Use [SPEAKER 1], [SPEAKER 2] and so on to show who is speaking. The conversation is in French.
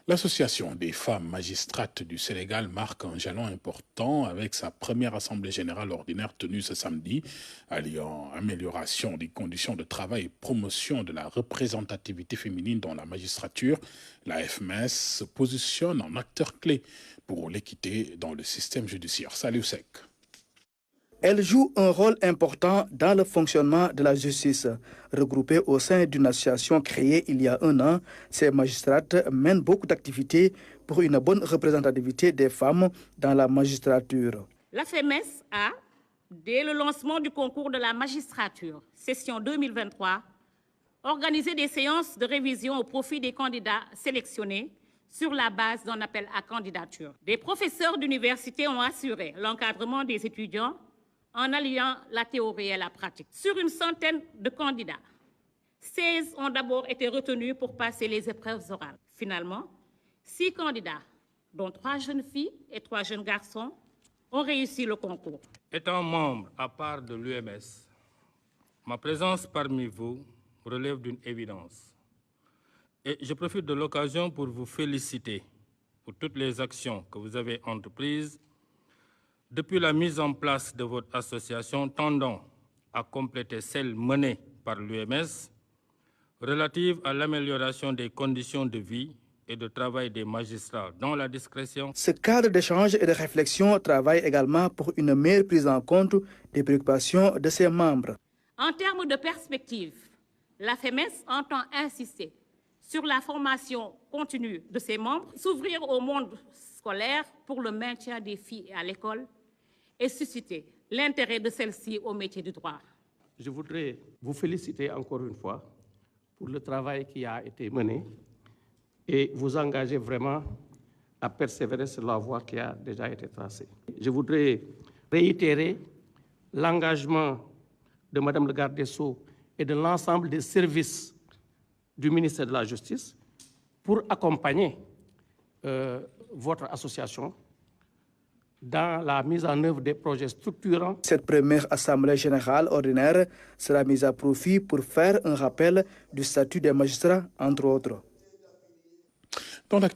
[SPEAKER 1] L'Association des femmes magistrates du Sénégal marque un jalon important avec sa première assemblée générale ordinaire tenue ce samedi, alliant amélioration des conditions de travail et promotion de la représentativité féminine dans la magistrature. La FMS se positionne en acteur clé pour l'équité dans le système judiciaire. Salut Sec.
[SPEAKER 2] Elle joue un rôle important dans le fonctionnement de la justice. Regroupée au sein d'une association créée il y a un an, ces magistrates mènent beaucoup d'activités pour une bonne représentativité des femmes dans la magistrature.
[SPEAKER 3] La FMS a, dès le lancement du concours de la magistrature, session 2023, organisé des séances de révision au profit des candidats sélectionnés sur la base d'un appel à candidature. Des professeurs d'université ont assuré l'encadrement des étudiants en alliant la théorie et la pratique. Sur une centaine de candidats, 16 ont d'abord été retenus pour passer les épreuves orales. Finalement, 6 candidats, dont 3 jeunes filles et 3 jeunes garçons, ont réussi le concours.
[SPEAKER 4] Étant membre à part de l'UMS, ma présence parmi vous relève d'une évidence. Et je profite de l'occasion pour vous féliciter pour toutes les actions que vous avez entreprises depuis la mise en place de votre association tendant à compléter celle menée par l'UMS relative à l'amélioration des conditions de vie et de travail des magistrats dans la discrétion.
[SPEAKER 2] Ce cadre d'échange et de réflexion travaille également pour une meilleure prise en compte des préoccupations de ses membres.
[SPEAKER 3] En termes de perspective, la FMS entend insister sur la formation continue de ses membres, s'ouvrir au monde scolaire pour le maintien des filles à l'école et susciter l'intérêt de celles-ci au métier du droit.
[SPEAKER 5] Je voudrais vous féliciter encore une fois pour le travail qui a été mené et vous engager vraiment à persévérer sur la voie qui a déjà été tracée. Je voudrais réitérer l'engagement de Madame le garde des Sceaux et de l'ensemble des services du ministère de la Justice pour accompagner votre association dans la mise en œuvre des projets structurants.
[SPEAKER 2] Cette première assemblée générale ordinaire sera mise à profit pour faire un rappel du statut des magistrats, entre autres.
[SPEAKER 1] Dans l'actualité,